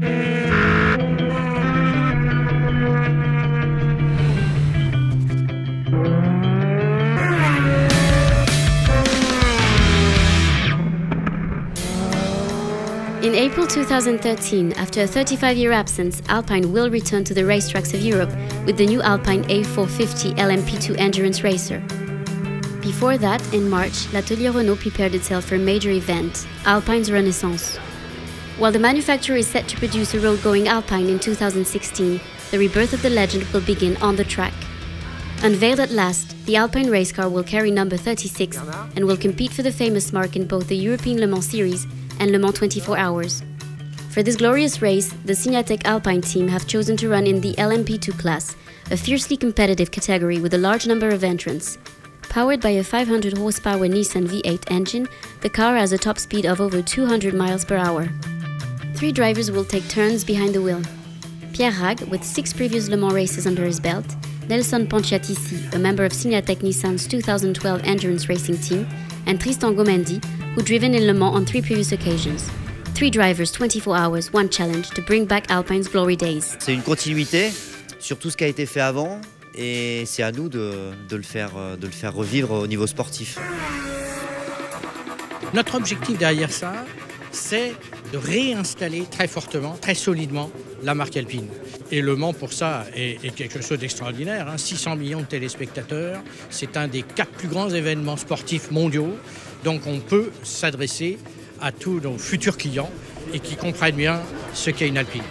In April 2013, after a 35-year absence, Alpine will return to the racetracks of Europe with the new Alpine A450 LMP2 endurance racer. Before that, in March, l'Atelier Renault prepared itself for a major event, Alpine's Renaissance. While the manufacturer is set to produce a road-going Alpine in 2016, the rebirth of the legend will begin on the track. Unveiled at last, the Alpine race car will carry number 36 and will compete for the famous mark in both the European Le Mans Series and Le Mans 24 Hours. For this glorious race, the Signatec Alpine team have chosen to run in the LMP2 class, a fiercely competitive category with a large number of entrants. Powered by a 500 horsepower Nissan V8 engine, the car has a top speed of over 200 miles per hour. 3 drivers will take turns behind the wheel. Pierre Rag, with 6 previous Le Mans races under his belt, Nelson Pontiatici, a member of Signatec Nissan's 2012 endurance racing team, and Tristan Gomendi, who driven in Le Mans on 3 previous occasions. 3 drivers, 24 hours, 1 challenge to bring back Alpine's glory days. C'est une continuité sur tout ce qui a été fait avant et c'est à nous de le faire revivre au niveau sportif. Notre objectif derrière ça, c'est de réinstaller très fortement, très solidement la marque Alpine. Et Le Mans, pour ça, est quelque chose d'extraordinaire. 600 millions de téléspectateurs, c'est un des 4 plus grands événements sportifs mondiaux. Donc on peut s'adresser à tous nos futurs clients et qui comprennent bien ce qu'est une Alpine.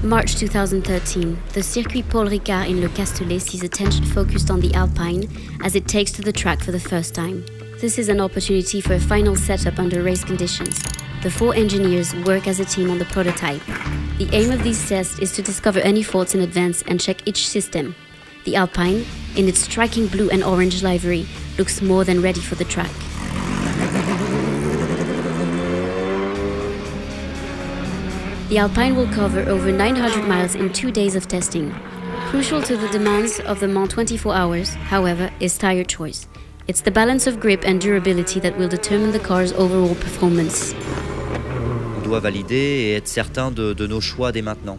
March 2013, the circuit Paul Ricard in Le Castellet sees attention focused on the Alpine as it takes to the track for the first time. This is an opportunity for a final setup under race conditions. The 4 engineers work as a team on the prototype. The aim of these tests is to discover any faults in advance and check each system. The Alpine, in its striking blue and orange livery, looks more than ready for the track. The Alpine will cover over 900 miles in 2 days of testing. Crucial to the demands of the Mans 24 Hours, however, is tire choice. It's the balance of grip and durability that will determine the car's overall performance. On doit valider et être certain de nos choix dès maintenant.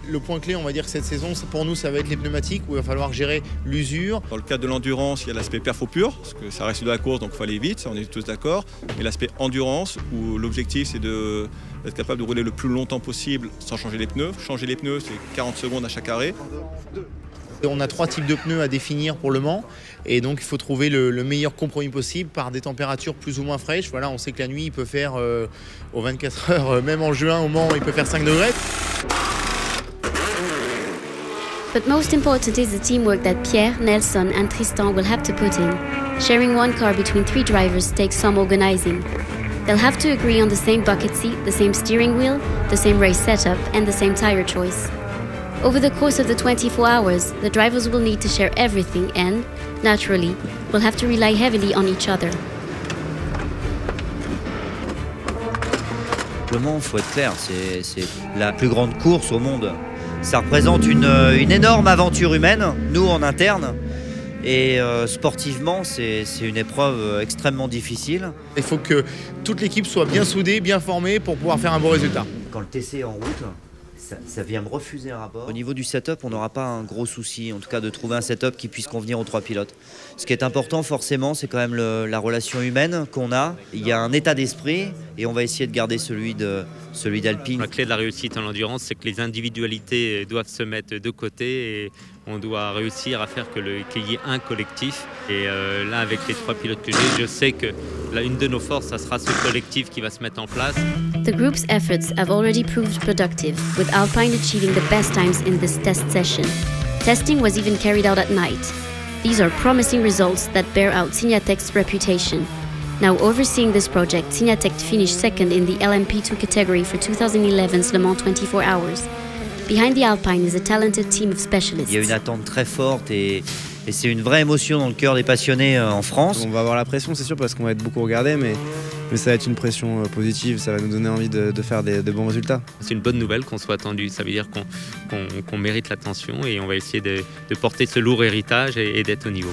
Le point clé, on va dire, cette saison, pour nous, ça va être les pneumatiques, où il va falloir gérer l'usure. Dans le cadre de l'endurance, il y a l'aspect perfo pur, parce que ça reste de la course, donc il faut aller vite, on est tous d'accord. Et l'aspect endurance, où l'objectif, c'est d'être capable de rouler le plus longtemps possible sans changer les pneus. Changer les pneus, c'est 40 secondes à chaque arrêt. On a 3 types de pneus à définir pour Le Mans, et donc il faut trouver le meilleur compromis possible par des températures plus ou moins fraîches. Voilà, on sait que la nuit, il peut faire, aux 24 heures, même en juin, au Mans, il peut faire 5 degrés. But most important is the teamwork that Pierre, Nelson and Tristan will have to put in. Sharing one car between 3 drivers takes some organizing. They'll have to agree on the same bucket seat, the same steering wheel, the same race setup and the same tire choice. Over the course of the 24 hours, the drivers will need to share everything and, naturally, will have to rely heavily on each other. Le Mans, il faut être clair, c'est la plus grande course au monde. Ça représente une énorme aventure humaine, nous en interne. Et sportivement, c'est une épreuve extrêmement difficile. Il faut que toute l'équipe soit bien soudée, bien formée pour pouvoir faire un bon résultat. Quand le TC est en route, ça vient me refuser un rapport. Au niveau du setup, on n'aura pas un gros souci, en tout cas de trouver un setup qui puisse convenir aux 3 pilotes. Ce qui est important forcément, c'est quand même la relation humaine qu'on a. Il y a un état d'esprit et on va essayer de garder celui d'Alpine. La clé de la réussite en endurance, c'est que les individualités doivent se mettre de côté et on doit réussir à faire qu'il y ait un collectif. Et là, avec les 3 pilotes que j'ai, je sais que une de nos forces, ça sera ce collectif qui va se mettre en place. The group's efforts have already proved productive, with Alpine achieving the best times in this test session. Testing was even carried out at night. These are promising results that bear out Signatec's reputation. Now overseeing this project, Signatec finished 2nd in the LMP2 category for 2011's Le Mans 24 Hours. Behind the Alpine is a talented team of specialists. Il y a une attente très forte et c'est une vraie émotion dans le cœur des passionnés en France. On va avoir la pression, c'est sûr, parce qu'on va être beaucoup regardé, mais ça va être une pression positive, ça va nous donner envie de faire de bons résultats. C'est une bonne nouvelle qu'on soit attendu, ça veut dire qu'on mérite l'attention et on va essayer de porter ce lourd héritage et d'être au niveau.